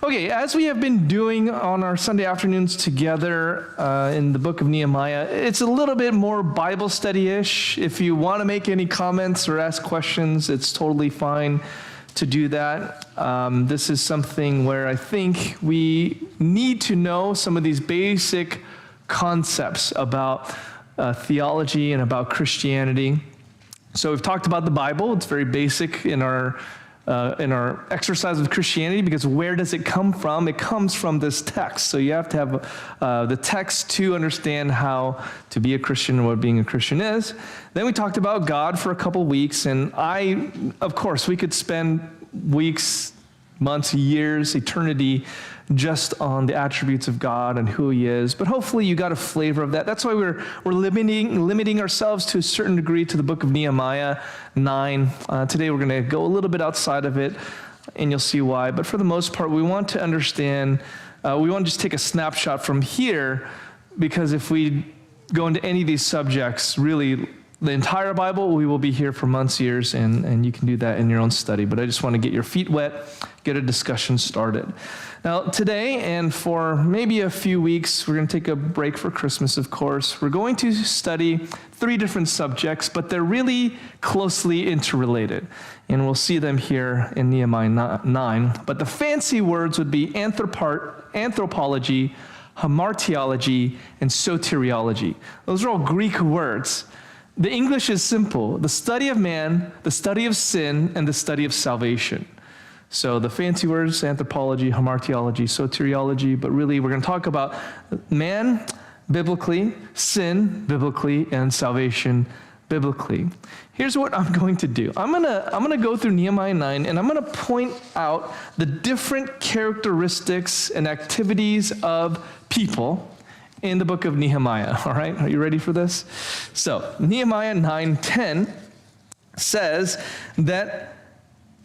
Okay, as we have been doing on our Sunday afternoons together in the book of Nehemiah, it's a little bit more Bible study-ish. If you want to make any comments or ask questions, it's totally fine to do that. This is something where I think we need to know some of these basic concepts about theology and about Christianity. So we've talked about the Bible. It's very basic in our exercise of Christianity, because where does it come from? It comes from this text. So you have to have the text to understand how to be a Christian and what being a Christian is. Then we talked about God for a couple weeks, and of course, we could spend weeks, months, years, eternity just on the attributes of God and who He is. But hopefully you got a flavor of that. That's why we're limiting ourselves to a certain degree to the book of Nehemiah 9. Today we're going to go a little bit outside of it, and you'll see why. But for the most part, we want to understand, we want to just take a snapshot from here, because if we go into any of these subjects, really, the entire Bible, we will be here for months, years, and you can do that in your own study. But I just want to get your feet wet, get a discussion started. Now, today and for maybe a few weeks, we're going to take a break for Christmas, of course. We're going to study 3 different subjects, but they're really closely interrelated. And we'll see them here in Nehemiah 9. But the fancy words would be anthropology, hamartiology, and soteriology. Those are all Greek words. The English is simple: the study of man, the study of sin, and the study of salvation. So the fancy words, anthropology, hamartiology, soteriology, but really we're going to talk about man biblically, sin biblically, and salvation biblically. Here's what I'm going to do. I'm going to go through Nehemiah 9, and I'm going to point out the different characteristics and activities of people in the book of Nehemiah. All right, are you ready for this? So Nehemiah 9:10 says that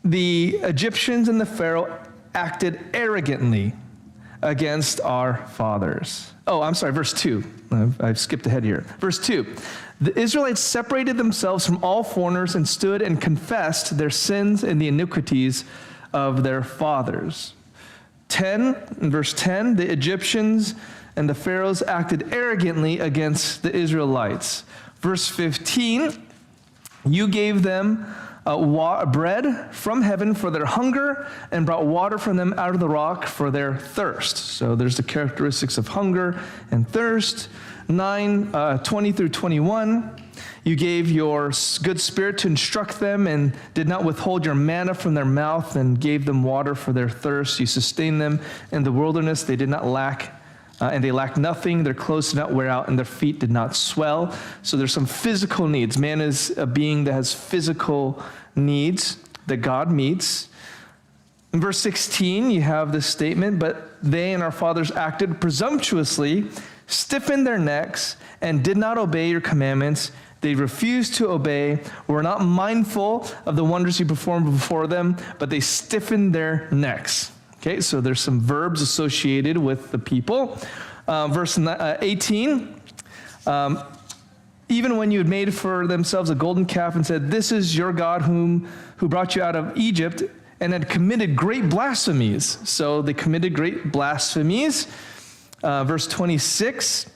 the Egyptians and the Pharaoh acted arrogantly against our fathers. Oh, I'm sorry, verse 2. I've skipped ahead here. Verse 2. The Israelites separated themselves from all foreigners and stood and confessed their sins and the iniquities of their fathers. In verse 10, the Egyptians and the Pharaohs acted arrogantly against the Israelites. Verse 15, you gave them bread from heaven for their hunger and brought water from them out of the rock for their thirst. So there's the characteristics of hunger and thirst. 20 through 21, you gave your good spirit to instruct them and did not withhold your manna from their mouth and gave them water for their thirst. You sustained them in the wilderness. They did not lack and they lacked nothing. Their clothes did not wear out, and their feet did not swell. So there's some physical needs. Man is a being that has physical needs that God meets. In verse 16, you have this statement, but they and our fathers acted presumptuously, stiffened their necks, and did not obey your commandments. They refused to obey, were not mindful of the wonders you performed before them, but they stiffened their necks. Okay, so there's some verbs associated with the people. Verse 18, even when you had made for themselves a golden calf and said, this is your God who brought you out of Egypt, and had committed great blasphemies. So they committed great blasphemies. Verse 26,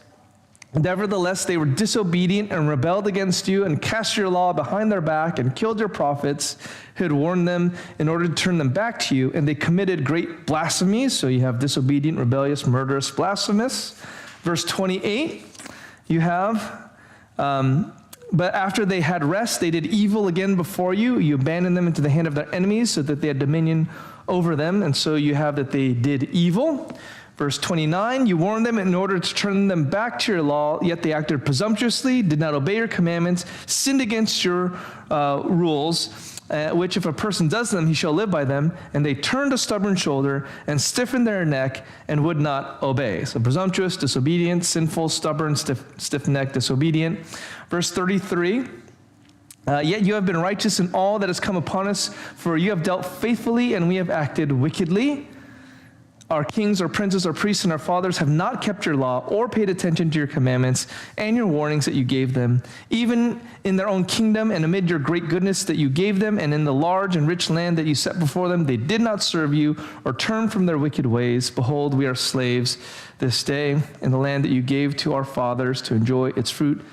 nevertheless, they were disobedient and rebelled against you and cast your law behind their back and killed your prophets who had warned them in order to turn them back to you. And they committed great blasphemies. So you have disobedient, rebellious, murderous, blasphemous. Verse 28, you have, but after they had rest, they did evil again before you. You abandoned them into the hand of their enemies so that they had dominion over them. And so you have that they did evil. Verse 29, you warned them in order to turn them back to your law, yet they acted presumptuously, did not obey your commandments, sinned against your rules, which if a person does them, he shall live by them. And they turned a stubborn shoulder and stiffened their neck and would not obey. So presumptuous, disobedient, sinful, stubborn, stiff-necked, disobedient. Verse 33, yet you have been righteous in all that has come upon us, for you have dealt faithfully and we have acted wickedly. Our kings, our princes, our priests, and our fathers have not kept your law or paid attention to your commandments and your warnings that you gave them, even in their own kingdom and amid your great goodness that you gave them, and in the large and rich land that you set before them. They did not serve you or turn from their wicked ways. Behold, we are slaves this day in the land that you gave to our fathers to enjoy its fruit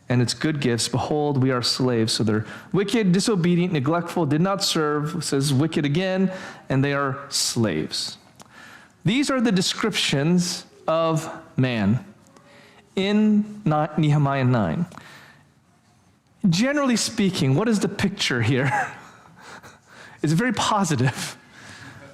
and its good gifts. Behold, we are slaves. So they're wicked, disobedient, neglectful, did not serve, it says wicked again, and they are slaves. These are the descriptions of man in Nehemiah 9. Generally speaking, what is the picture here? It's very positive.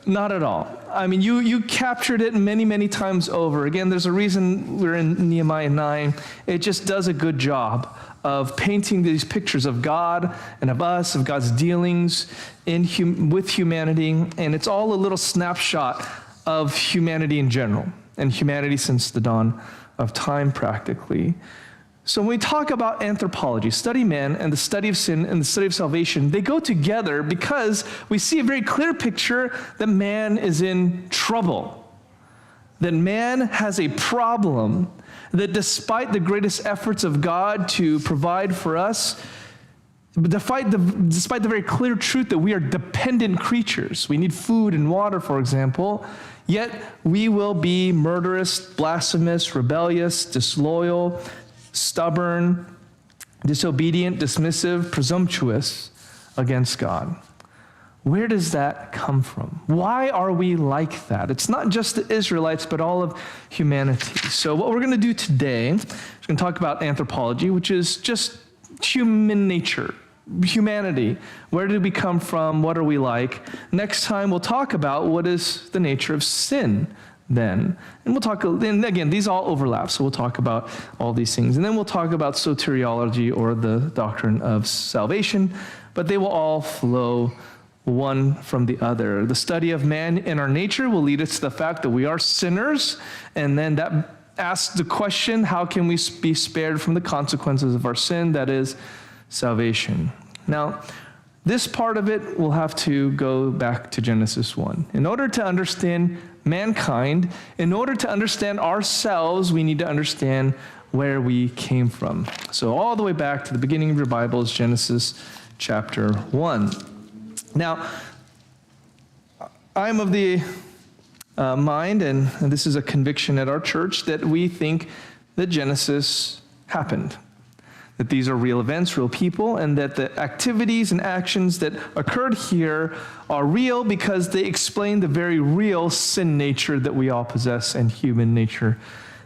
Not at all. I mean, you captured it many, many times over. Again, there's a reason we're in Nehemiah 9. It just does a good job of painting these pictures of God and of us, of God's dealings with humanity. And it's all a little snapshot of humanity in general, and humanity since the dawn of time, practically. So when we talk about anthropology, study man and the study of sin and the study of salvation, they go together because we see a very clear picture that man is in trouble, that man has a problem, that despite the greatest efforts of God to provide for us, despite the very clear truth that we are dependent creatures, we need food and water, for example, yet we will be murderous, blasphemous, rebellious, disloyal, stubborn, disobedient, dismissive, presumptuous against God. Where does that come from? Why are we like that? It's not just the Israelites, but all of humanity. So what we're going to do today is we're going to talk about anthropology, which is just human nature, humanity. Where did we come from? What are we like? Next time we'll talk about what is the nature of sin then. And we'll talk, and again, these all overlap, so we'll talk about all these things. And then we'll talk about soteriology, or the doctrine of salvation, but they will all flow one from the other. The study of man in our nature will lead us to the fact that we are sinners, and then that asks the question, how can we be spared from the consequences of our sin? That is salvation. Now, this part of it will have to go back to Genesis 1. In order to understand mankind, in order to understand ourselves, we need to understand where we came from. So all the way back to the beginning of your Bible is Genesis chapter 1. Now, I'm of the mind, and this is a conviction at our church, that we think that Genesis happened, that these are real events, real people, and that the activities and actions that occurred here are real because they explain the very real sin nature that we all possess and human nature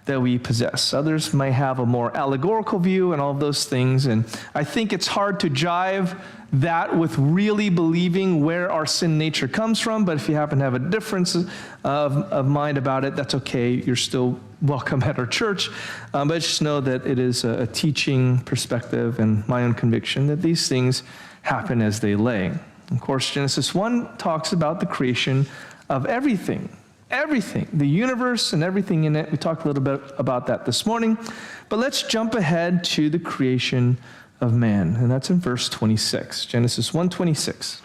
that we possess. Others might have a more allegorical view and all of those things, and I think it's hard to jive that with really believing where our sin nature comes from, but if you happen to have a difference of mind about it, that's okay. You're still welcome at our church, but just know that it is a teaching perspective and my own conviction that these things happen as they lay. Of course, Genesis 1 talks about the creation of everything, the universe and everything in it. We talked a little bit about that this morning, but let's jump ahead to the creation of man, and that's in verse 26, Genesis 1:26.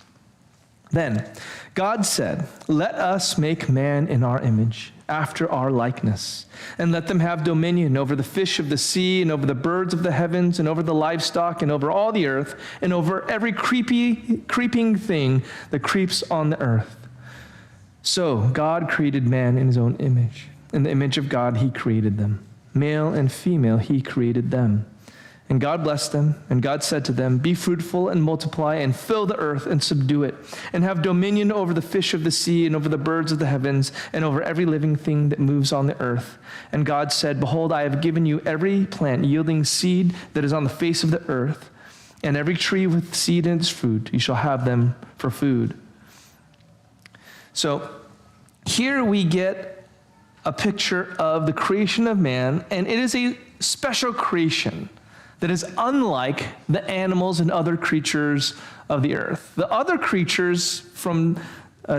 Then God said, "Let us make man in our image, after our likeness, and let them have dominion over the fish of the sea, and over the birds of the heavens, and over the livestock, and over all the earth, and over every creeping thing that creeps on the earth." So God created man in his own image. In the image of God he created them. Male and female he created them. And God blessed them, and God said to them, "Be fruitful and multiply, and fill the earth and subdue it, and have dominion over the fish of the sea, and over the birds of the heavens, and over every living thing that moves on the earth." And God said, "Behold, I have given you every plant yielding seed that is on the face of the earth, and every tree with seed in its fruit. You shall have them for food." So here we get a picture of the creation of man, and it is a special creation that is unlike the animals and other creatures of the earth. The other creatures from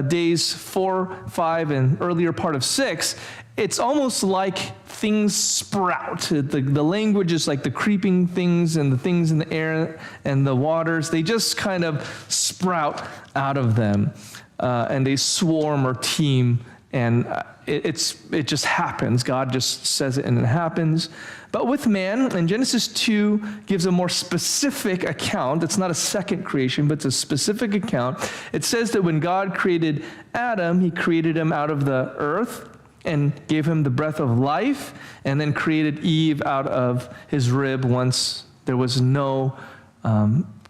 days 4, 5, and earlier part of 6, it's almost like things sprout. The language is like the creeping things and the things in the air and the waters. They just kind of sprout out of them, and they swarm or team And it just happens. God just says it and it happens. But with man, in Genesis 2 gives a more specific account. It's not a second creation, but it's a specific account. It says that when God created Adam, he created him out of the earth and gave him the breath of life, and then created Eve out of his rib once there was no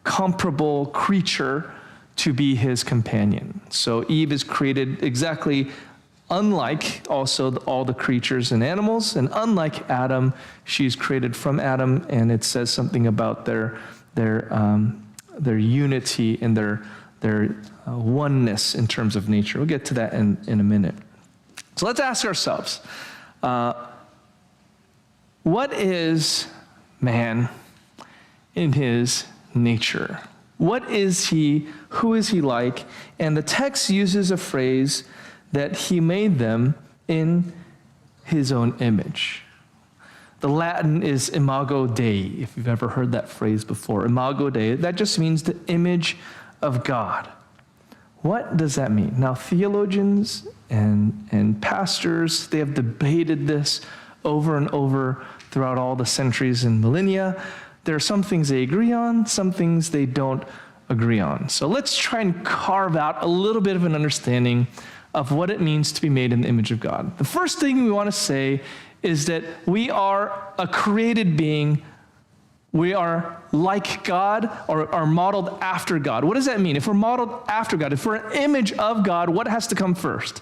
comparable creature to be his companion. So Eve is created exactly unlike also all the creatures and animals, and unlike Adam, she's created from Adam, and it says something about their unity and their oneness in terms of nature. We'll get to that in a minute. So let's ask ourselves, what is man in his nature? What is he? Who is he like? And the text uses a phrase that he made them in his own image. The Latin is imago Dei, if you've ever heard that phrase before. Imago Dei, that just means the image of God. What does that mean? Now, theologians and pastors, they have debated this over and over throughout all the centuries and millennia. There are some things they agree on, some things they don't agree on. So let's try and carve out a little bit of an understanding of what it means to be made in the image of God. The first thing we want to say is that we are a created being. We are like God, or are modeled after God. What does that mean? If we're modeled after God, if we're an image of God, what has to come first?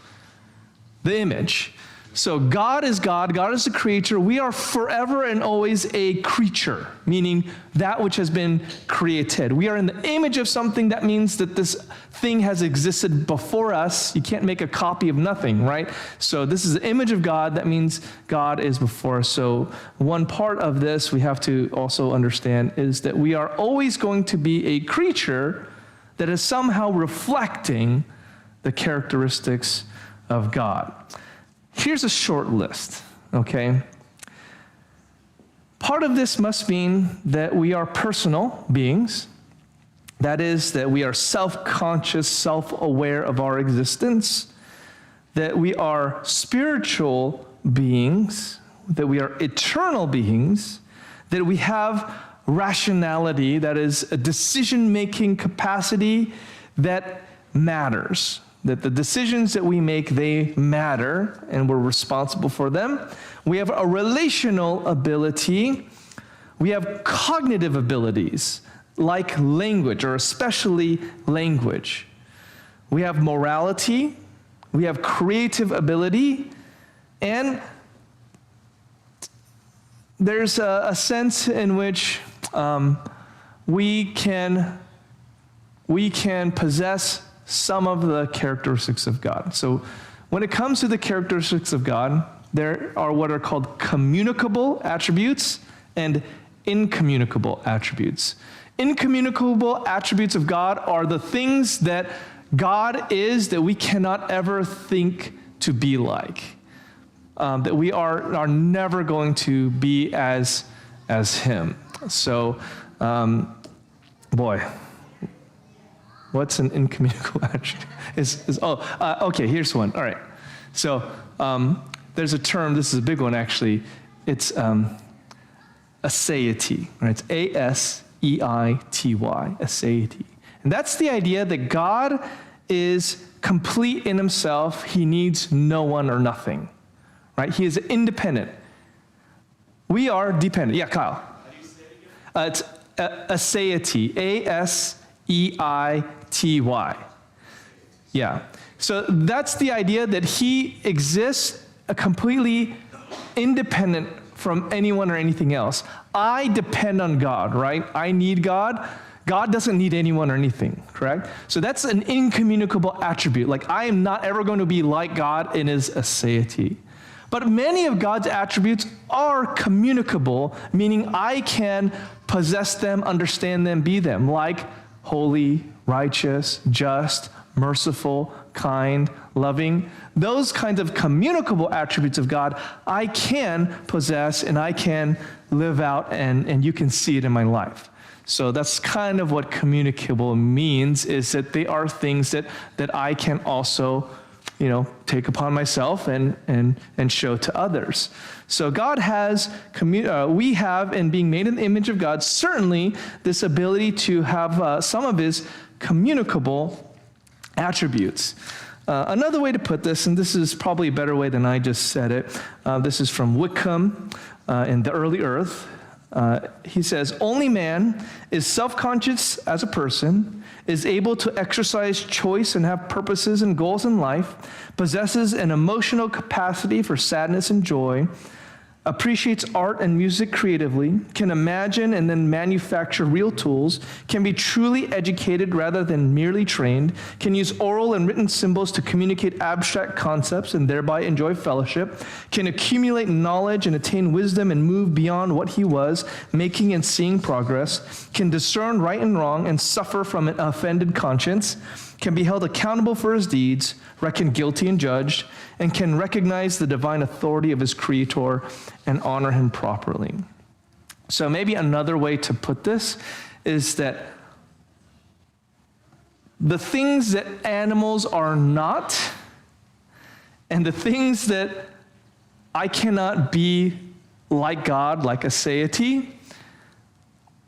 The image. So God is God. God is the creator. We are forever and always a creature, meaning that which has been created. We are in the image of something. That means that this thing has existed before us. You can't make a copy of nothing, right? So this is the image of God. That means God is before us. So one part of this we have to also understand is that we are always going to be a creature that is somehow reflecting the characteristics of God. Here's a short list, okay? Part of this must mean that we are personal beings. That is, that we are self-conscious, self-aware of our existence, that we are spiritual beings, that we are eternal beings, that we have rationality, that is a decision-making capacity that matters. That the decisions that we make, they matter, and we're responsible for them. We have a relational ability. We have cognitive abilities, like language, or especially language. We have morality. We have creative ability. And there's a sense in which we can possess some of the characteristics of God. So when it comes to the characteristics of God, there are what are called communicable attributes and incommunicable attributes. Incommunicable attributes of God are the things that God is that we cannot ever think to be like. That we are never going to be as him. So, what's an incommunicable attribute? Okay, here's one. All right. So there's a term, this is a big one actually. It's aseity, right? It's A-S-E-I-T-Y, aseity. And that's the idea that God is complete in himself. He needs no one or nothing, right? He is independent. We are dependent. Yeah, Kyle. How do you say it again? It's aseity, A-S-E-I-T-Y. Yeah. So that's the idea that he exists completely independent from anyone or anything else. I depend on God, right? I need God. God doesn't need anyone or anything, correct? So that's an incommunicable attribute. Like, I am not ever going to be like God in his aseity. But many of God's attributes are communicable, meaning I can possess them, understand them, be them, like holy, righteous, just, merciful, kind, loving. Those kinds of communicable attributes of God, I can possess and I can live out, and you can see it in my life. So that's kind of what communicable means, is that they are things that I can also, take upon myself and show to others. So God has, we have, in being made in the image of God, certainly this ability to have some of his communicable attributes. Another way to put this, and this is probably a better way than I just said it, this is from Wickham in The Early Earth. He says, only man is self-conscious as a person, is able to exercise choice and have purposes and goals in life, possesses an emotional capacity for sadness and joy, appreciates art and music creatively, can imagine and then manufacture real tools, can be truly educated rather than merely trained, can use oral and written symbols to communicate abstract concepts and thereby enjoy fellowship, can accumulate knowledge and attain wisdom and move beyond what he was, making and seeing progress, can discern right and wrong and suffer from an offended conscience, can be held accountable for his deeds, reckoned guilty and judged, and can recognize the divine authority of his creator and honor him properly. So maybe another way to put this is that the things that animals are not, and the things that I cannot be like God, like a deity,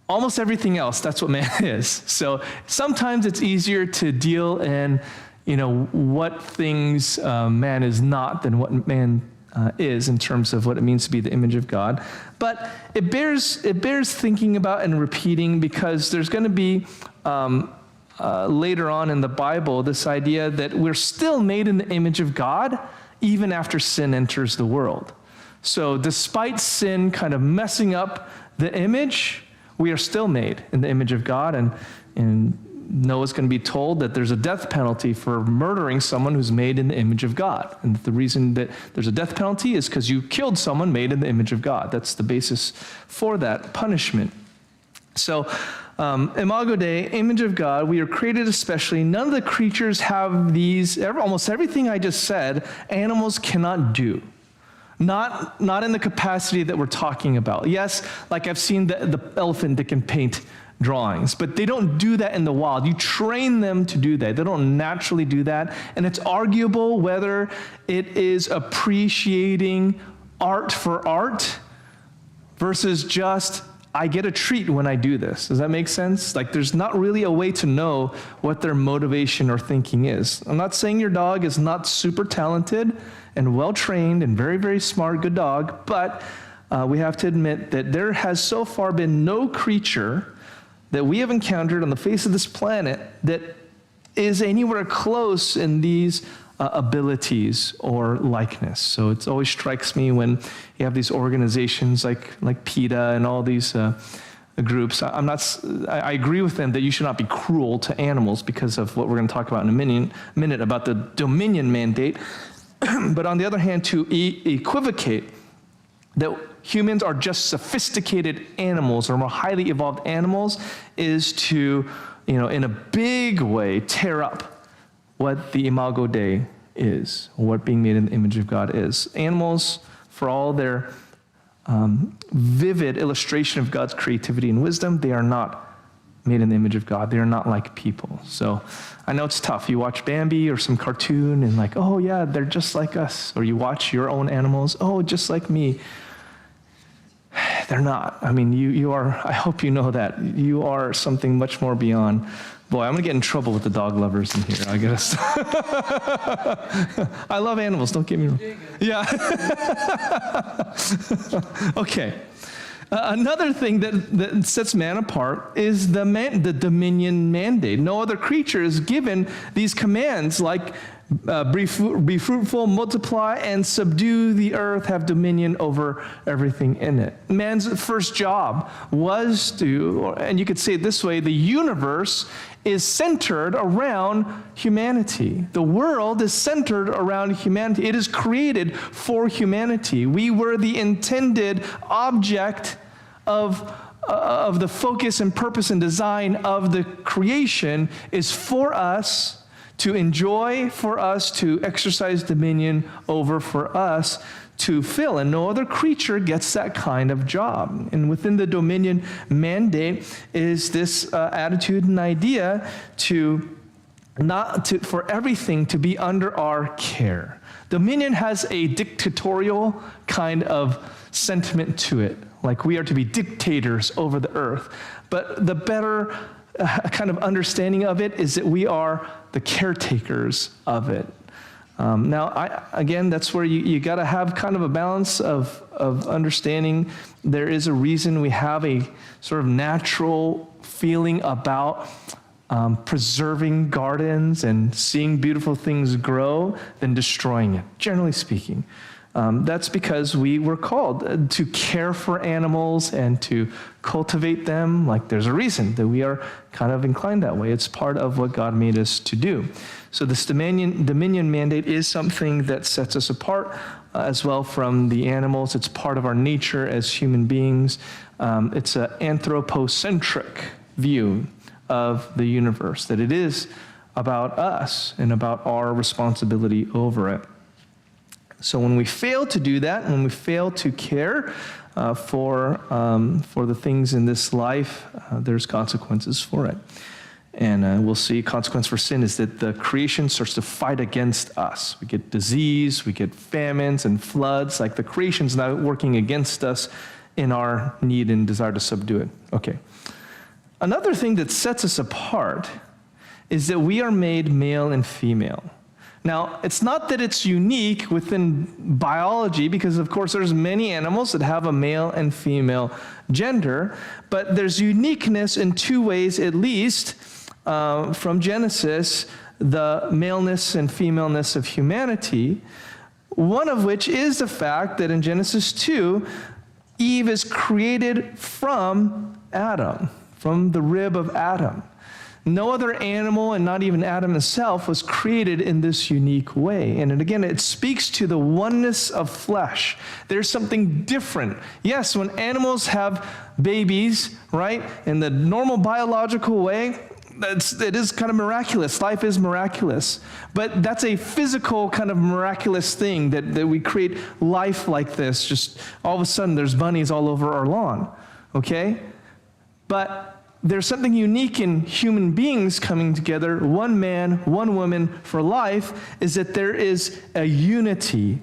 almost everything else, that's what man is. So sometimes it's easier to deal in, what things man is not than what man is in terms of what it means to be the image of God. But it bears thinking about and repeating, because there's going to be later on in the Bible this idea that we're still made in the image of God even after sin enters the world. So despite sin kind of messing up the image, we are still made in the image of God, and Noah's going to be told that there's a death penalty for murdering someone who's made in the image of God. And the reason that there's a death penalty is because you killed someone made in the image of God. That's the basis for that punishment. So, Imago Dei, image of God, we are created especially. None of the creatures have these, almost everything I just said, animals cannot do. Not in the capacity that we're talking about. Yes, like I've seen the elephant that can paint drawings, but they don't do that in the wild. You train them to do that. They don't naturally do that. And it's arguable whether it is appreciating art for art versus just, I get a treat when I do this. Does that make sense? Like, there's not really a way to know what their motivation or thinking is. I'm not saying your dog is not super talented and well-trained and very, very smart, good dog, but we have to admit that there has so far been no creature that we have encountered on the face of this planet that is anywhere close in these abilities or likeness. So it always strikes me when you have these organizations like PETA and all these groups. I agree with them that you should not be cruel to animals because of what we're going to talk about in a minute about the dominion mandate. But on the other hand, to equivocate that humans are just sophisticated animals or more highly evolved animals is to, in a big way, tear up what the Imago Dei is, what being made in the image of God is. Animals, for all their vivid illustration of God's creativity and wisdom, they are not made in the image of God. They are not like people. So I know it's tough. You watch Bambi or some cartoon and like, oh yeah, they're just like us. Or you watch your own animals, oh, just like me. They're not. I mean, you are, I hope you know that. You are something much more beyond. Boy, I'm going to get in trouble with the dog lovers in here, I guess. I love animals, don't get me wrong. Yeah. Okay. Another thing that sets man apart is the dominion mandate. No other creature is given these commands like be fruitful, multiply, and subdue the earth, have dominion over everything in it. Man's first job was to, and you could say it this way, the universe is centered around humanity. The world is centered around humanity. It is created for humanity. We were the intended object of the focus and purpose and design of the creation is for us to enjoy, for us to exercise dominion over, for us to fill. And no other creature gets that kind of job. And within the dominion mandate is this attitude and idea to for everything to be under our care. Dominion has a dictatorial kind of sentiment to it, like we are to be dictators over the earth. But the better kind of understanding of it is that we are the caretakers of it. Now, again, that's where you got to have kind of a balance of understanding. There is a reason we have a sort of natural feeling about preserving gardens and seeing beautiful things grow than destroying it, generally speaking. That's because we were called to care for animals and to cultivate them. Like, there's a reason that we are kind of inclined that way. It's part of what God made us to do. So this dominion mandate is something that sets us apart as well from the animals. It's part of our nature as human beings. It's an anthropocentric view of the universe, that it is about us and about our responsibility over it. So when we fail to do that, when we fail to care for the things in this life, there's consequences for it. And we'll see consequence for sin is that the creation starts to fight against us. We get disease, we get famines and floods, like the creation's now working against us in our need and desire to subdue it. Okay. Another thing that sets us apart is that we are made male and female. Now, it's not that it's unique within biology, because of course there's many animals that have a male and female gender, but there's uniqueness in two ways at least from Genesis, the maleness and femaleness of humanity, one of which is the fact that in Genesis 2, Eve is created from Adam, from the rib of Adam. No other animal, and not even Adam himself, was created in this unique way. And again, it speaks to the oneness of flesh. There's something different. Yes, when animals have babies, right, in the normal biological way, it is kind of miraculous. Life is miraculous. But that's a physical kind of miraculous thing, that we create life like this. Just all of a sudden, there's bunnies all over our lawn, okay? But there's something unique in human beings coming together, one man, one woman for life, is that there is a unity.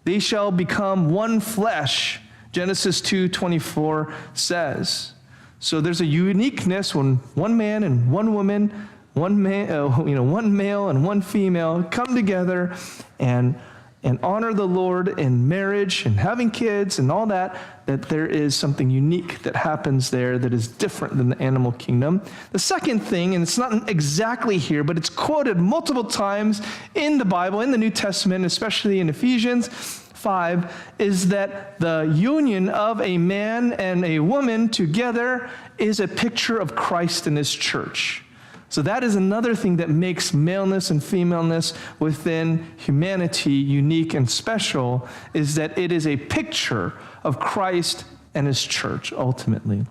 They shall become one flesh, Genesis 2:24 says. So there's a uniqueness when one man and one woman, one male and one female come together and honor the Lord in marriage and having kids and all that there is something unique that happens there that is different than the animal kingdom. The second thing, and it's not exactly here, but it's quoted multiple times in the Bible, in the New Testament, especially in Ephesians 5, is that the union of a man and a woman together is a picture of Christ and his church. So that is another thing that makes maleness and femaleness within humanity unique and special, is that it is a picture of Christ and his church ultimately.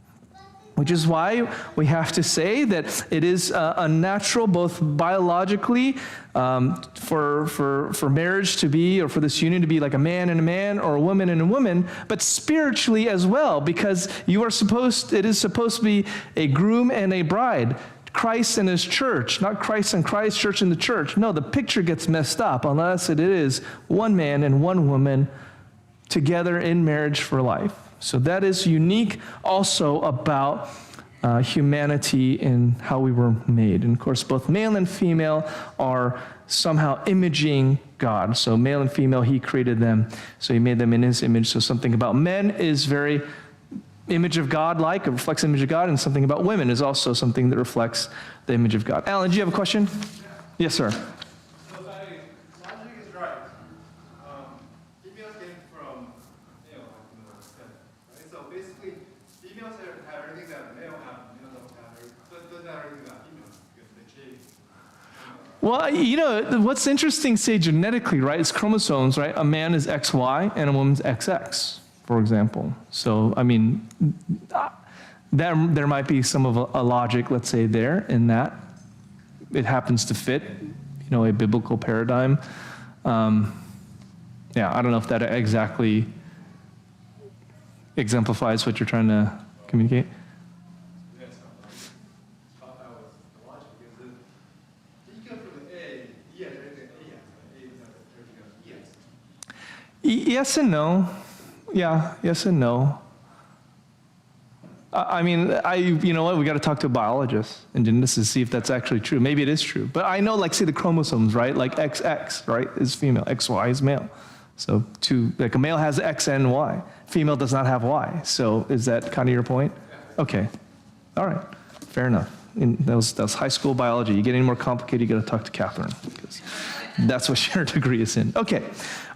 Which is why we have to say that it is unnatural, both biologically, for marriage to be, or for this union to be like a man and a man, or a woman and a woman, but spiritually as well, because it is supposed to be a groom and a bride. Christ and his church, not Christ and Christ, church and the church. No, the picture gets messed up unless it is one man and one woman together in marriage for life. So that is unique also about humanity and how we were made. And of course, both male and female are somehow imaging God. So male and female, he created them. So he made them in his image. So something about men is very image of God-like, it reflects the image of God, and something about women is also something that reflects the image of God. Alan, do you have a question? Yeah. Yes, sir. So logic is right. Females came from male, right? So basically, females have everything that male have, male don't have everything. So it doesn't have everything that females, because they change. Well, what's interesting, say genetically, right, is chromosomes, right? A man is XY and a woman's XX. For example. So, I mean, there might be some of a logic, let's say, there in that. It happens to fit, a biblical paradigm. I don't know if that exactly exemplifies what you're trying to communicate. Yes, I thought that was the logic. Is it, you come Yes and no. Yeah, yes and no. I mean, you know what? We got to talk to a biologist in Genesis to see if that's actually true. Maybe it is true. But I know, like, say the chromosomes, right? Like XX, right, is female. XY is male. So like a male has X and Y. Female does not have Y. So is that kind of your point? Okay. All right. Fair enough. That was high school biology. You get any more complicated, you got to talk to Catherine, because that's what her degree is in. Okay.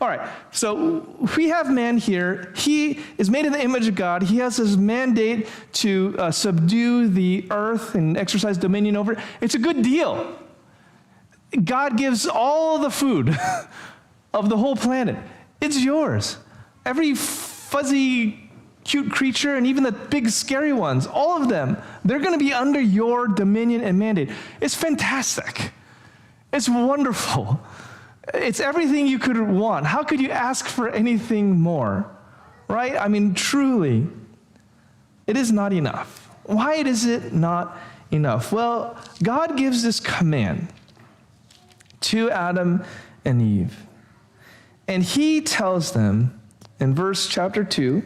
All right. So we have man here. He is made in the image of God. He has his mandate to subdue the earth and exercise dominion over it. It's a good deal. God gives all the food of the whole planet. It's yours. Every fuzzy, cute creature, and even the big scary ones, all of them, they're going to be under your dominion and mandate. It's fantastic. It's wonderful. It's everything you could want. How could you ask for anything more? Right? I mean, truly, it is not enough. Why is it not enough? Well, God gives this command to Adam and Eve. And he tells them in chapter 2,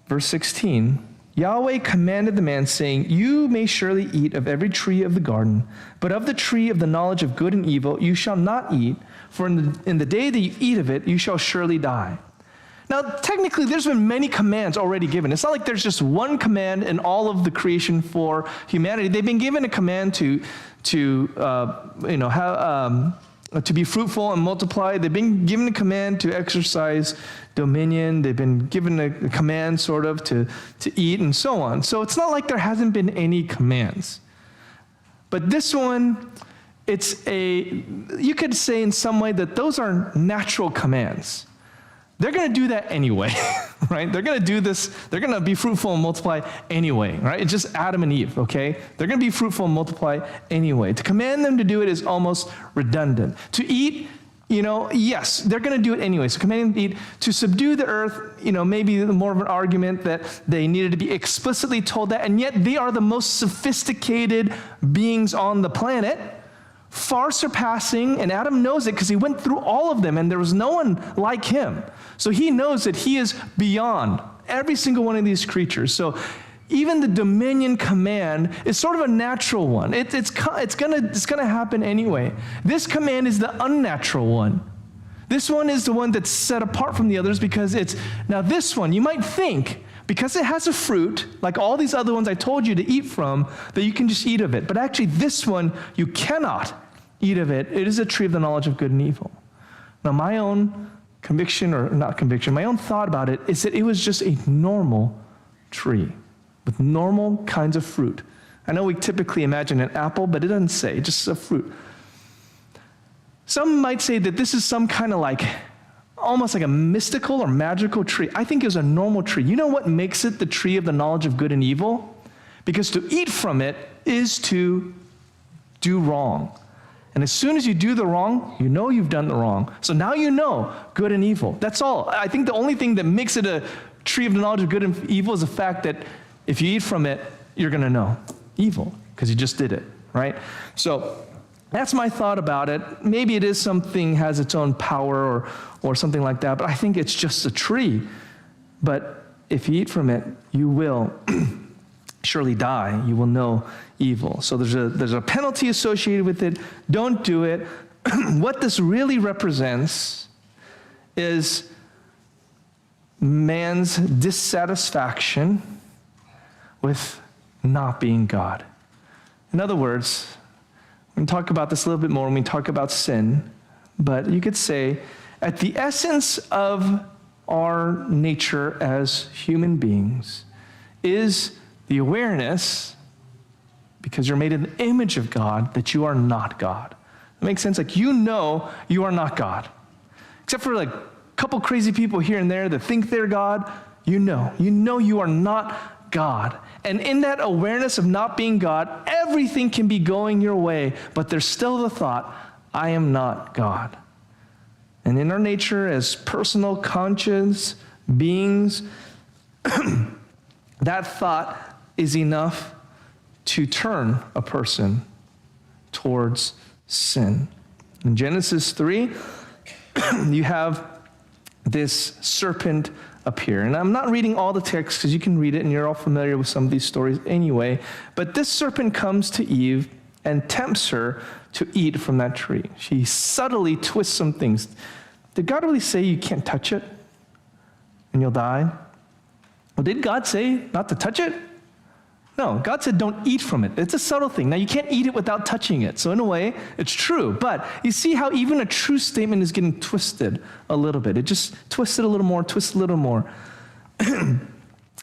verse 16, Yahweh commanded the man, saying, You may surely eat of every tree of the garden, but of the tree of the knowledge of good and evil you shall not eat, for in the day that you eat of it, you shall surely die. Now, technically, there's been many commands already given. It's not like there's just one command in all of the creation for humanity. They've been given a command to be fruitful and multiply. They've been given a command to exercise dominion. They've been given a command sort of to eat and so on. So it's not like there hasn't been any commands. But this one, you could say in some way that those are natural commands. They're going to do that anyway, right? They're going to do this. They're going to be fruitful and multiply anyway, right? It's just Adam and Eve, okay? They're going to be fruitful and multiply anyway. To command them to do it is almost redundant. To eat, yes, they're going to do it anyway. So commanding them to eat, to subdue the earth, maybe more of an argument that they needed to be explicitly told that, and yet they are the most sophisticated beings on the planet, far surpassing, and Adam knows it because he went through all of them, and there was no one like him. So he knows that he is beyond every single one of these creatures. So even the dominion command is sort of a natural one. It's gonna happen anyway. This command is the unnatural one. This one is the one that's set apart from the others because now this one, you might think, because it has a fruit, like all these other ones I told you to eat from, that you can just eat of it. But actually this one, you cannot eat of it. It is a tree of the knowledge of good and evil. Now my own my own thought about it is that it was just a normal tree with normal kinds of fruit. I know we typically imagine an apple, but it doesn't say, just a fruit. Some might say that this is some kind of almost like a mystical or magical tree. I think it was a normal tree. You know what makes it the tree of the knowledge of good and evil? Because to eat from it is to do wrong. And as soon as you do the wrong, you know you've done the wrong. So now you know good and evil. That's all. I think the only thing that makes it a tree of the knowledge of good and evil is the fact that if you eat from it, you're going to know evil because you just did it, right? So that's my thought about it. Maybe it is something, has its own power or something like that, but I think it's just a tree. But if you eat from it, you will surely die. You will know evil. So there's a penalty associated with it. Don't do it. What this really represents is man's dissatisfaction with not being God. In other words, we can talk about this a little bit more when we talk about sin, but you could say at the essence of our nature as human beings is the awareness, because you're made in the image of God, that you are not God. It makes sense? You know you are not God. Except for a couple crazy people here and there that think they're God, you know you are not God. And in that awareness of not being God, everything can be going your way, but there's still the thought, I am not God. And in our nature as personal conscious beings, that thought is enough to turn a person towards sin. In Genesis 3, you have this serpent appear. And I'm not reading all the text because you can read it and you're all familiar with some of these stories anyway. But this serpent comes to Eve and tempts her to eat from that tree. She subtly twists some things. Did God really say you can't touch it and you'll die? Well, did God say not to touch it? No, God said don't eat from it. It's a subtle thing. Now, you can't eat it without touching it. So in a way, it's true. But you see how even a true statement is getting twisted a little bit. It just twisted a little more, twisted a little more.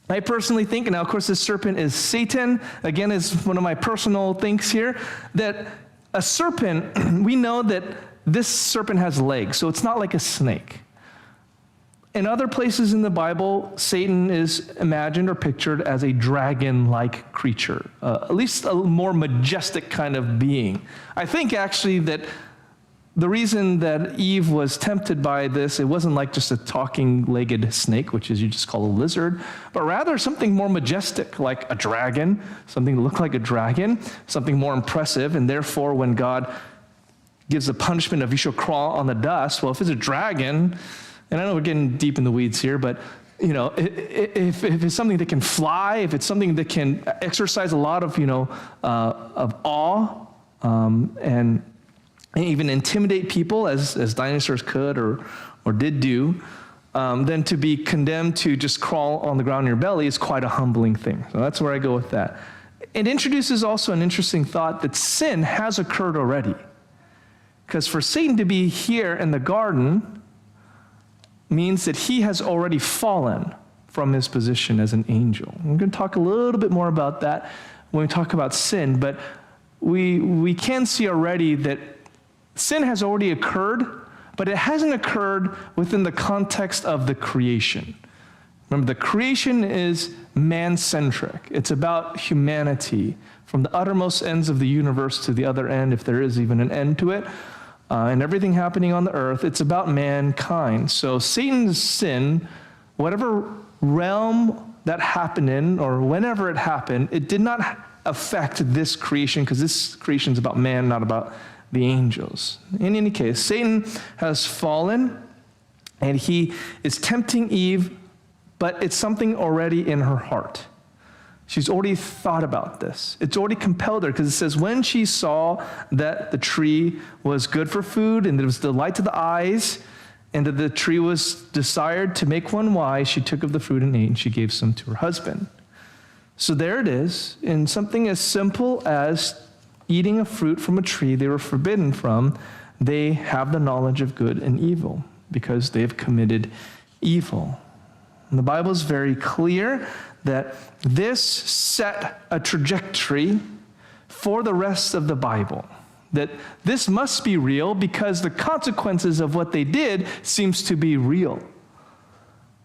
I personally think, and now of course this serpent is Satan, again is one of my personal things here, that a serpent, we know that this serpent has legs, so it's not like a snake. In other places in the Bible, Satan is imagined or pictured as a dragon-like creature, at least a more majestic kind of being. I think actually that the reason that Eve was tempted by this, it wasn't like just a talking-legged snake, which is you just call a lizard, but rather something more majestic, like a dragon, something that looked like a dragon, something more impressive, and therefore when God gives the punishment of you shall crawl on the dust, well, if it's a dragon, and I know we're getting deep in the weeds here, but you know, if it's something that can fly, if it's something that can exercise a lot of, of awe, and even intimidate people as dinosaurs could or did do, then to be condemned to just crawl on the ground in your belly is quite a humbling thing. So that's where I go with that. It introduces also an interesting thought that sin has occurred already. Because for Satan to be here in the garden means that he has already fallen from his position as an angel. We're going to talk a little bit more about that when we talk about sin, but we can see already that sin has already occurred, but it hasn't occurred within the context of the creation. Remember, the creation is man-centric. It's about humanity, from the uttermost ends of the universe to the other end, if there is even an end to it. And everything happening on the earth, it's about mankind. So Satan's sin, whatever realm that happened in, or whenever it happened, it did not affect this creation, because this creation is about man, not about the angels. In any case, Satan has fallen, and he is tempting Eve, but it's something already in her heart. She's already thought about this. It's already compelled her, because it says, when she saw that the tree was good for food, and that it was delight to the eyes, and that the tree was desired to make one wise, she took of the fruit and ate, and she gave some to her husband. So there it is, in something as simple as eating a fruit from a tree they were forbidden from, they have the knowledge of good and evil, because they have committed evil. And the Bible is very clear that this set a trajectory for the rest of the Bible. That this must be real because the consequences of what they did seems to be real.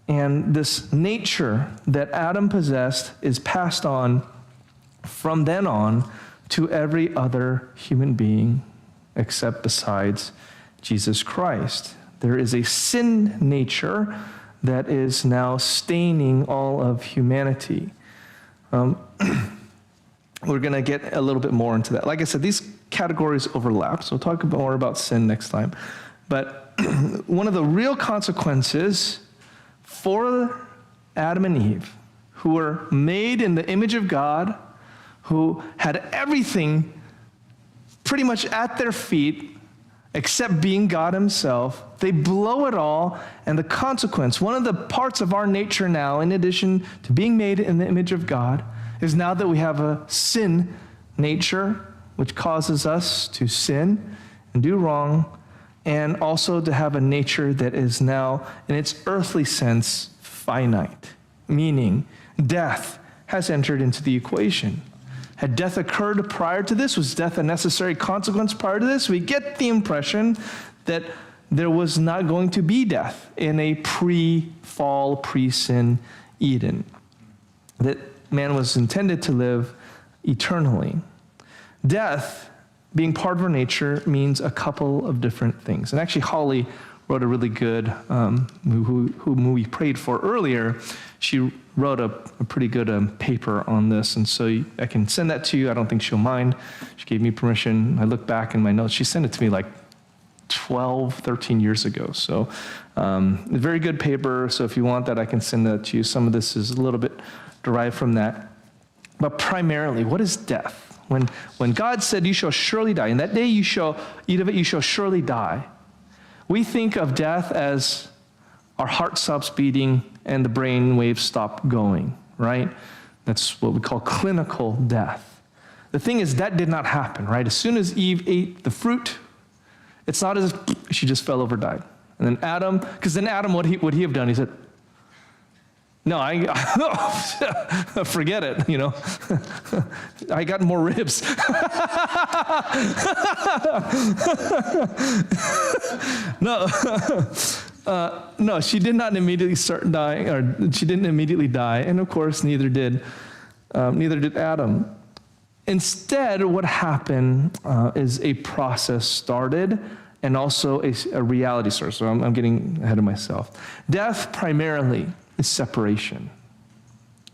And this nature that Adam possessed is passed on from then on to every other human being except besides Jesus Christ. There is a sin nature that is now staining all of humanity. We're going to get a little bit more into that. Like I said, these categories overlap, so we'll talk more about sin next time. But one of the real consequences for Adam and Eve, who were made in the image of God, who had everything pretty much at their feet, except being God himself, they blow it all, and the consequence, one of the parts of our nature now, in addition to being made in the image of God, is now that we have a sin nature, which causes us to sin and do wrong, and also to have a nature that is now, in its earthly sense, finite, meaning death has entered into the equation. Had death occurred prior to this? Was death a necessary consequence prior to this? We get the impression that there was not going to be death in a pre-fall, pre-sin Eden. That man was intended to live eternally. Death, being part of our nature, means a couple of different things. And actually, Holly wrote a really good, who we prayed for earlier. She wrote a pretty good paper on this, and so I can send that to you. I don't think she'll mind. She gave me permission. I look back in my notes. She sent it to me like 12, 13 years ago. So a very good paper. So if you want that, I can send that to you. Some of this is a little bit derived from that. But primarily, what is death? When God said, you shall surely die, and that day you shall eat of it, you shall surely die, we think of death as our heart stops beating and the brain waves stop going, right? That's what we call clinical death. The thing is, that did not happen, right? As soon as Eve ate the fruit, it's not as if she just fell over, died. And then Adam, because then Adam, what would he have done? He said, no, forget it, you know. I got more ribs. No, she did not immediately start dying, or she didn't immediately die, and of course, neither did Adam. Instead, what happened is a process started, and also a reality started. So I'm getting ahead of myself. Death primarily is separation.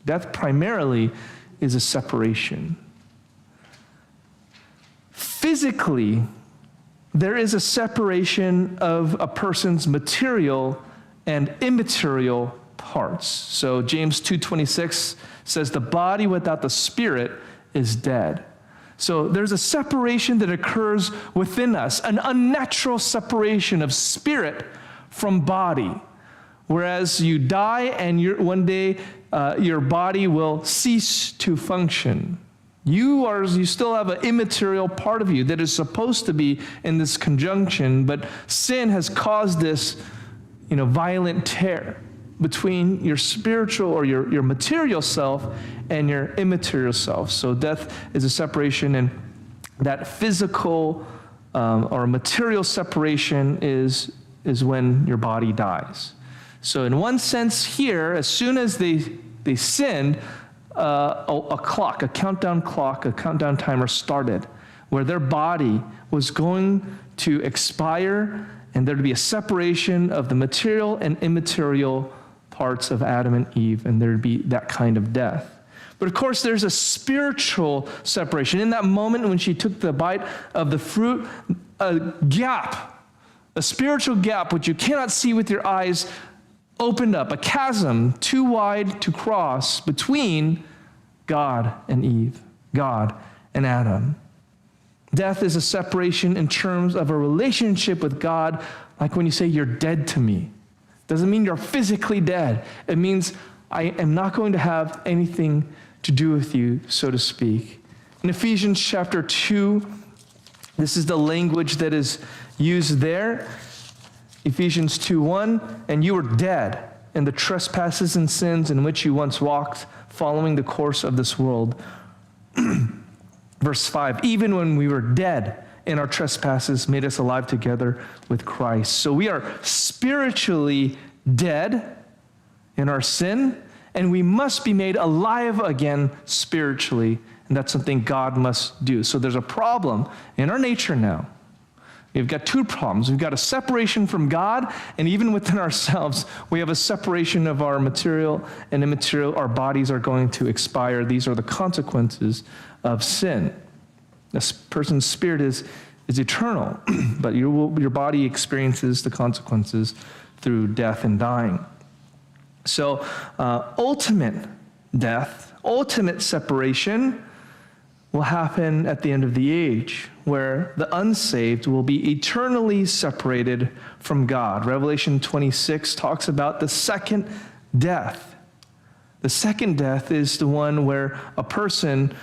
Death primarily is a separation. Physically, there is a separation of a person's material and immaterial parts. So James 2:26 says the body without the spirit is dead. So there's a separation that occurs within us, an unnatural separation of spirit from body. Whereas you die and one day your body will cease to function. You still have an immaterial part of you that is supposed to be in this conjunction, but sin has caused this, violent tear between your spiritual or your material self and your immaterial self. So death is a separation, and that physical or material separation is when your body dies. So in one sense here, as soon as they sinned, a countdown timer started where their body was going to expire, and there'd be a separation of the material and immaterial parts of Adam and Eve, and there'd be that kind of death. But of course, there's a spiritual separation. In that moment when she took the bite of the fruit, a spiritual gap which you cannot see with your eyes opened up, a chasm too wide to cross between God and Eve, God and Adam. Death is a separation in terms of a relationship with God, like when you say you're dead to me. Doesn't mean you're physically dead. It means I am not going to have anything to do with you, so to speak. In Ephesians chapter 2, this is the language that is used there. Ephesians 2:1, and you were dead in the trespasses and sins in which you once walked, following the course of this world. Verse 5, even when we were dead in our trespasses, made us alive together with Christ. So we are spiritually dead in our sin, and we must be made alive again spiritually, and that's something God must do. So there's a problem in our nature now. We've got two problems. We've got a separation from God, and even within ourselves, we have a separation of our material and immaterial. Our bodies are going to expire. These are the consequences of sin. This person's spirit is eternal, but your body experiences the consequences through death and dying. So ultimate death, ultimate separation will happen at the end of the age, where the unsaved will be eternally separated from God. Revelation 26 talks about the second death. The second death is the one where a person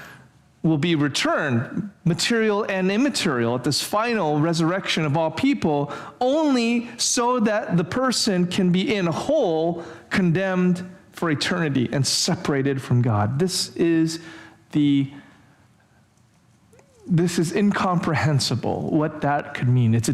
will be returned, material and immaterial, at this final resurrection of all people, only so that the person can be in whole, condemned for eternity and separated from God. This is incomprehensible what that could mean. It's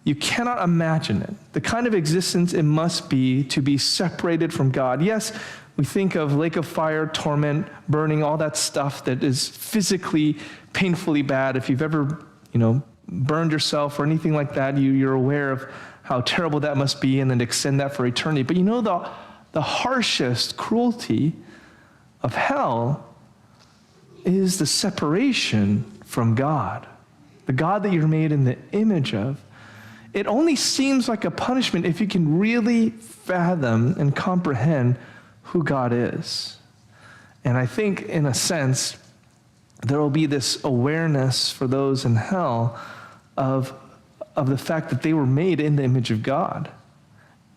you cannot imagine it. The kind of existence it must be to be separated from God. Yes, we think of lake of fire, torment, burning, all that stuff that is physically, painfully bad. If you've ever, burned yourself or anything like that, you're aware of how terrible that must be, and then extend that for eternity. But the harshest cruelty of hell is the separation from God. The God that you're made in the image of, it only seems like a punishment if you can really fathom and comprehend who God is. And I think, in a sense, there will be this awareness for those in hell of the fact that they were made in the image of God.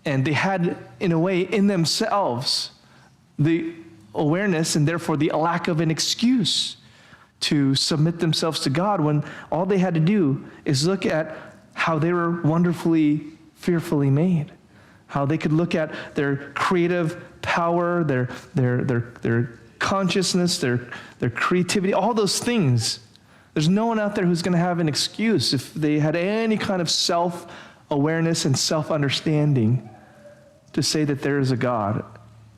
And they had, in a way, in themselves, the awareness and therefore the lack of an excuse to submit themselves to God, when all they had to do is look at how they were wonderfully, fearfully made. How they could look at their creative power, their consciousness, their creativity, all those things. There's no one out there who's going to have an excuse if they had any kind of self-awareness and self-understanding to say that there is a God.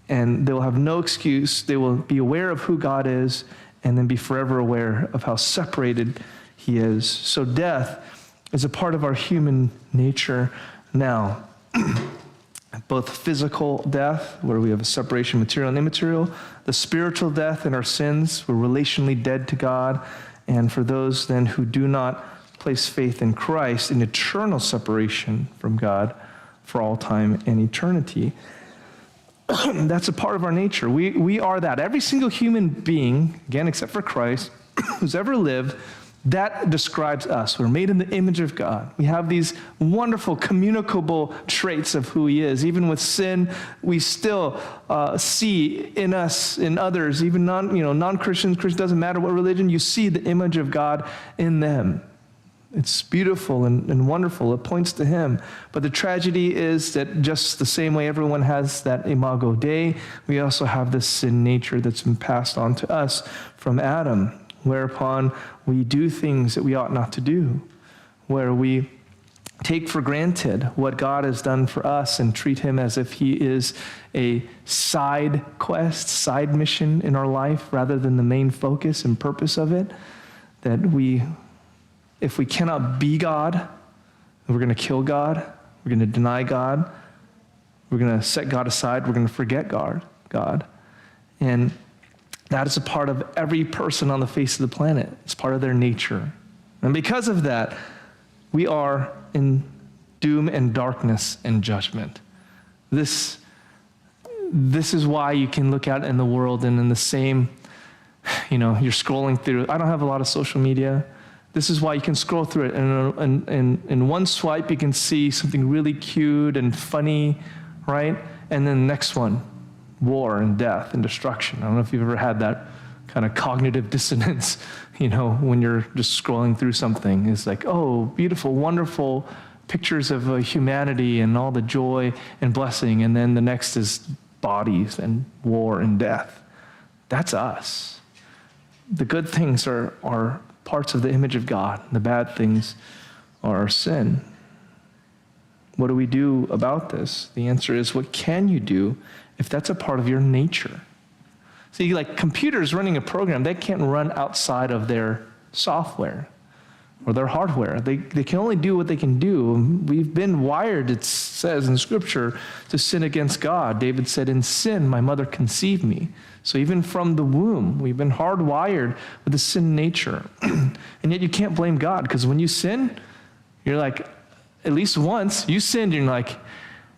And they will have no excuse. They will be aware of who God is and then be forever aware of how separated he is. So death is a part of our human nature now. Both physical death, where we have a separation, material and immaterial, the spiritual death in our sins, we're relationally dead to God, and for those then who do not place faith in Christ, in eternal separation from God for all time and eternity. That's a part of our nature. We are that. Every single human being, again, except for Christ, who's ever lived, that describes us. We're made in the image of God. We have these wonderful communicable traits of who he is. Even with sin, we still see in us, in others, even non-Christians, Christians, doesn't matter what religion, you see the image of God in them. It's beautiful and wonderful. It points to him. But the tragedy is that just the same way everyone has that imago Dei, we also have this sin nature that's been passed on to us from Adam, whereupon we do things that we ought not to do, where we take for granted what God has done for us and treat him as if he is a side quest, side mission in our life, rather than the main focus and purpose of it. That if we cannot be God, we're going to kill God, we're going to deny God, we're going to set God aside, we're going to forget God. And that is a part of every person on the face of the planet. It's part of their nature. And because of that, we are in doom and darkness and judgment. This is why you can look out in the world and in the same, you're scrolling through. I don't have a lot of social media. This is why you can scroll through it, and in one swipe you can see something really cute and funny, right? And then the next one, war and death and destruction. I don't know if you've ever had that kind of cognitive dissonance, when you're just scrolling through something. It's like, oh, beautiful, wonderful pictures of humanity and all the joy and blessing, and then the next is bodies and war and death. That's us. The good things are parts of the image of God. The bad things are our sin. What do we do about this? The answer is, what can you do if that's a part of your nature? See, like computers running a program, they can't run outside of their software or their hardware. They can only do what they can do. We've been wired, it says in Scripture, to sin against God. David said, in sin, my mother conceived me. So even from the womb, we've been hardwired with the sin nature. And yet you can't blame God, because when you sin, you're like, at least once, you sinned, and you're like,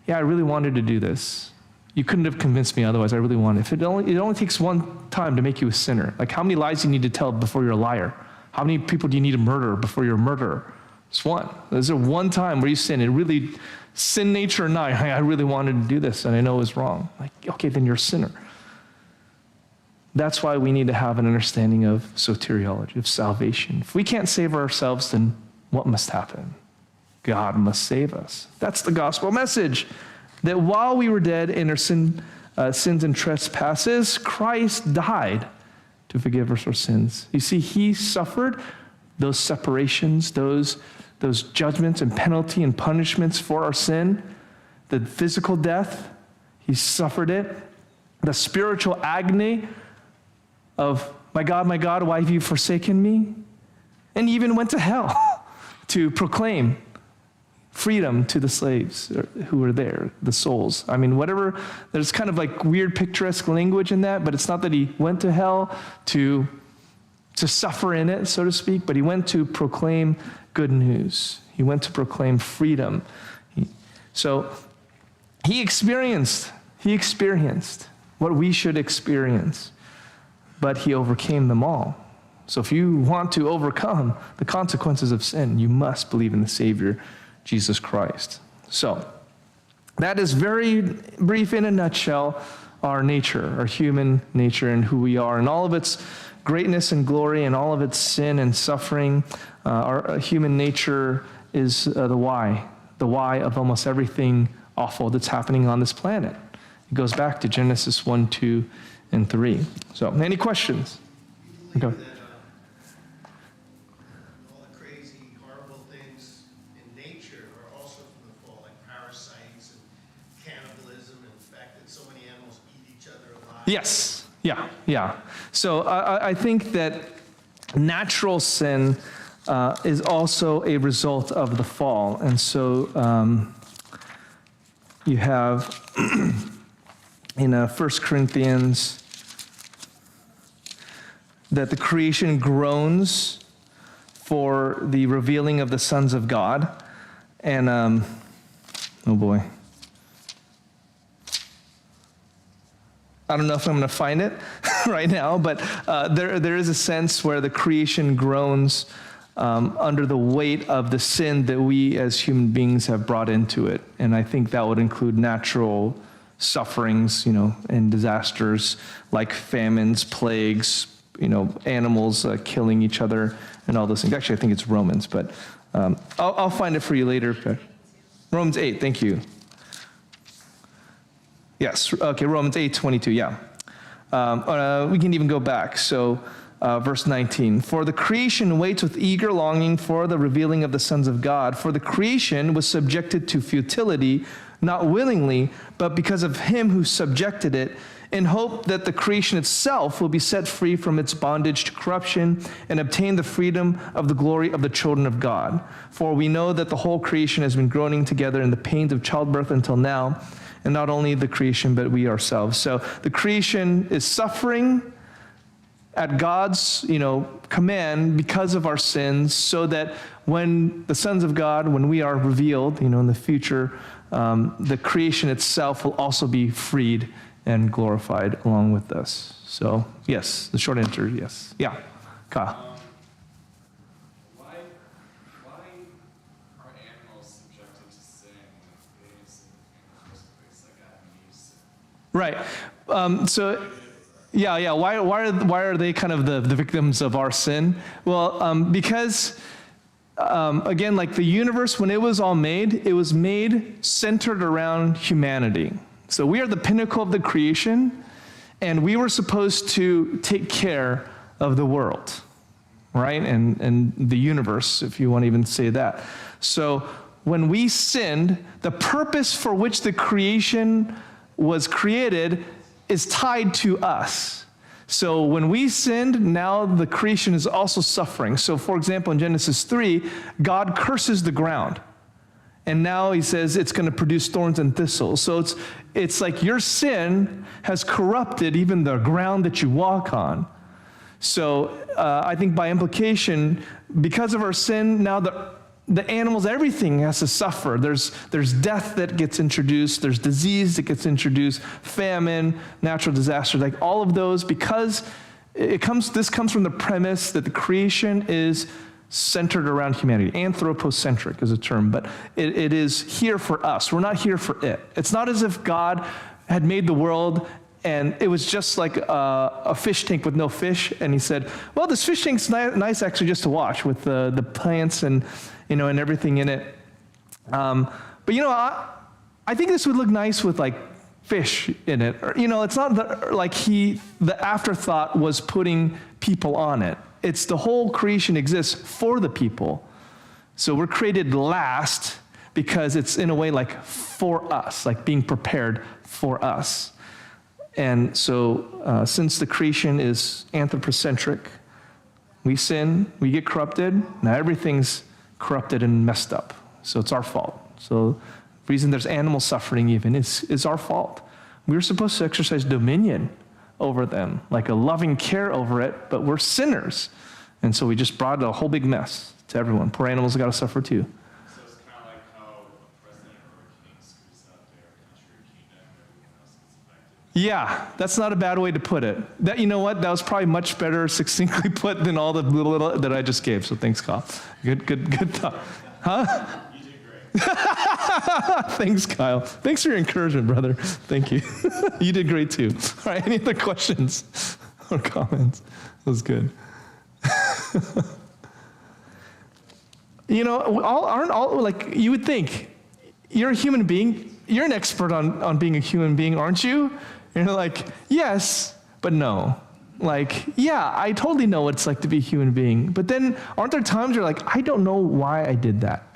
yeah, I really wanted to do this. You couldn't have convinced me otherwise. I really wanted. It only takes one time to make you a sinner. Like, how many lies do you need to tell before you're a liar? How many people do you need to murder before you're a murderer? It's one. Is there one time where you sin? It really, sin nature or not, I really wanted to do this, and I know it was wrong. Like, okay, then you're a sinner. That's why we need to have an understanding of soteriology, of salvation. If we can't save ourselves, then what must happen? God must save us. That's the gospel message. That while we were dead in our sins and trespasses, Christ died to forgive us our sins. You see, he suffered those separations, those judgments and penalty and punishments for our sin. The physical death, he suffered it. The spiritual agony of, my God, why have you forsaken me? And he even went to hell to proclaim freedom to the slaves who were there, the souls. I mean, whatever, there's kind of like weird picturesque language in that, but it's not that he went to hell to suffer in it, so to speak, but he went to proclaim good news. He went to proclaim freedom. So he experienced what we should experience, but he overcame them all. So if you want to overcome the consequences of sin, you must believe in the Savior, Jesus Christ. So that is very brief in a nutshell, our nature, our human nature and who we are, and all of its greatness and glory and all of its sin and suffering. Our human nature is the why of almost everything awful that's happening on this planet. It goes back to Genesis 1, 2, and 3. So, any questions? Okay. That all the crazy, horrible things in nature are also from the fall, like parasites and cannibalism, and the fact that so many animals eat each other alive. Yes. Yeah. So I think that natural sin is also a result of the fall. And so you have in 1 Corinthians that the creation groans for the revealing of the sons of God. And, oh boy. I don't know if I'm going to find it right now, but there is a sense where the creation groans under the weight of the sin that we as human beings have brought into it. And I think that would include natural sufferings, and disasters like famines, plagues, animals killing each other and all those things. Actually, I think it's Romans, but I'll find it for you later. Romans 8, thank you. Yes, okay, Romans 8:22, yeah. We can even go back. So, verse 19. For the creation waits with eager longing for the revealing of the sons of God. For the creation was subjected to futility, not willingly, but because of him who subjected it, in hope that the creation itself will be set free from its bondage to corruption and obtain the freedom of the glory of the children of God. For we know that the whole creation has been groaning together in the pains of childbirth until now, and not only the creation, but we ourselves. So the creation is suffering at God's, command because of our sins, so that when the sons of God, when we are revealed, in the future, the creation itself will also be freed and glorified along with us. So, yes, the short answer, yes. Yeah, Kyle. Why are animals subjected to sin when they sin in the first place, like Adam and Eve sin? Right. Yeah. Why are they kind of the victims of our sin? Well, because again, like the universe, when it was all made, it was made centered around humanity. So we are the pinnacle of the creation, and we were supposed to take care of the world, right? And the universe, if you want to even say that. So when we sinned, the purpose for which the creation was created is tied to us. So when we sinned, now the creation is also suffering. So for example, in Genesis 3, God curses the ground. And now he says it's going to produce thorns and thistles. So it's like your sin has corrupted even the ground that you walk on. So I think by implication, because of our sin, now the animals, everything has to suffer. There's death that gets introduced. There's disease that gets introduced, famine, natural disaster, like all of those, because this comes from the premise that the creation is centered around humanity. Anthropocentric is a term, but it is here for us. We're not here for it. It's not as if God had made the world and it was just like a fish tank with no fish, and he said, well, this fish tank's nice actually just to watch with the plants and and everything in it. But I think this would look nice with like fish in it. Or, it's not the afterthought was putting people on it. It's the whole creation exists for the people. So we're created last because it's in a way like for us, like being prepared for us. And so since the creation is anthropocentric, we sin, we get corrupted. Now everything's corrupted and messed up. So it's our fault. So the reason there's animal suffering even is our fault. We're supposed to exercise dominion over them, like a loving care over it, but we're sinners. And so we just brought a whole big mess to everyone. Poor animals got to suffer too. Yeah, that's not a bad way to put it. That, you know what? That was probably much better succinctly put than all the little that I just gave. So thanks, Kyle. Good thought. Huh? You did great. Thanks, Kyle. Thanks for your encouragement, brother. Thank you. You did great too. All right, any other questions or comments? That was good. You know, aren't all, like, you would think, you're a human being, you're an expert on being a human being, aren't you? And you're like, yes, but no. Like, yeah, I totally know what it's like to be a human being. But then, aren't there times you're like, I don't know why I did that?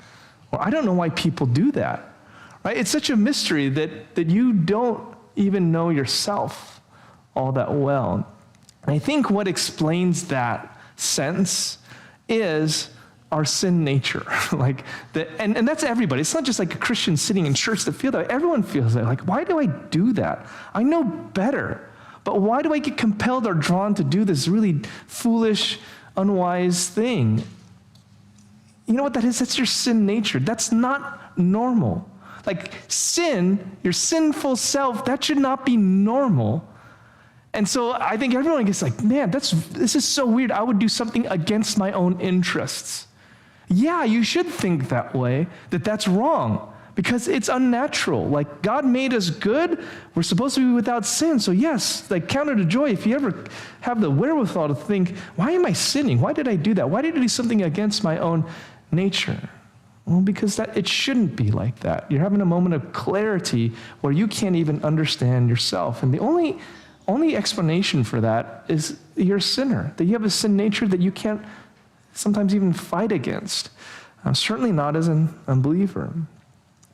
Or I don't know why people do that, right? It's such a mystery that you don't even know yourself all that well. And I think what explains that sense is our sin nature. And that's everybody. It's not just like a Christian sitting in church that feel that way. Everyone feels that. Like, why do I do that? I know better. But why do I get compelled or drawn to do this really foolish, unwise thing? You know what that is? That's your sin nature. That's not normal. Like, sin, your sinful self, that should not be normal. And so I think everyone gets like, man, this is so weird. I would do something against my own interests. Yeah, you should think that way, that's wrong, because it's unnatural. Like, God made us good. We're supposed to be without sin. So yes, like, count it a joy if you ever have the wherewithal to think, why am I sinning? Why did I do that? Why did I do something against my own nature? Well, because it shouldn't be like that. You're having a moment of clarity where you can't even understand yourself. And the only explanation for that is you're a sinner, that you have a sin nature that you can't sometimes even fight against. Certainly not as an unbeliever.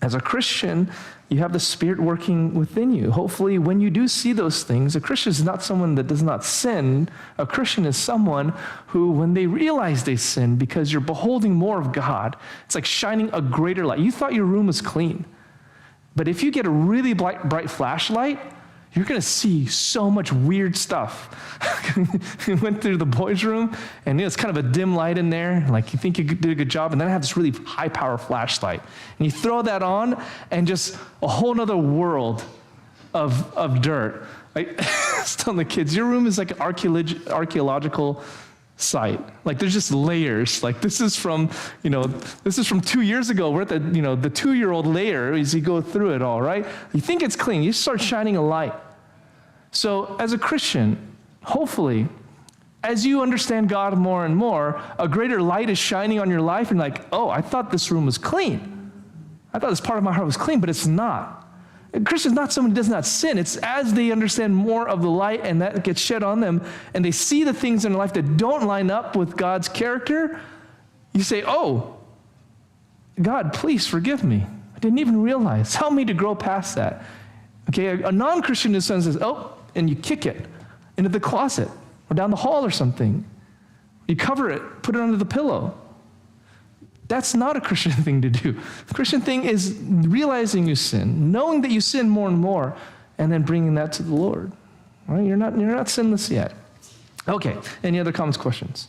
As a Christian, you have the Spirit working within you. Hopefully, when you do see those things, a Christian is not someone that does not sin. A Christian is someone who, when they realize they sin, because you're beholding more of God, it's like shining a greater light. You thought your room was clean, but if you get a really bright flashlight, you're going to see so much weird stuff. We went through the boys' room, and it's kind of a dim light in there. Like, you think you did a good job, and then I have this really high-power flashlight. And you throw that on, and just a whole other world of dirt. Like, I was telling the kids, your room is like an archaeological site. Like, there's just layers. Like, this is from 2 years ago. We're at the 2-year-old layer as you go through it all, right? You think it's clean. You start shining a light. So as a Christian, hopefully, as you understand God more and more, a greater light is shining on your life, and like, oh, I thought this room was clean. I thought this part of my heart was clean, but it's not. A Christian is not someone who does not sin. It's as they understand more of the light and that gets shed on them, and they see the things in their life that don't line up with God's character, you say, oh, God, please forgive me. I didn't even realize. Help me to grow past that. Okay, a non-Christian who says, oh, and you kick it into the closet or down the hall or something. You cover it, put it under the pillow. That's not a Christian thing to do. The Christian thing is realizing you sin, knowing that you sin more and more, and then bringing that to the Lord. All right? You're not sinless yet. Okay, any other comments, questions?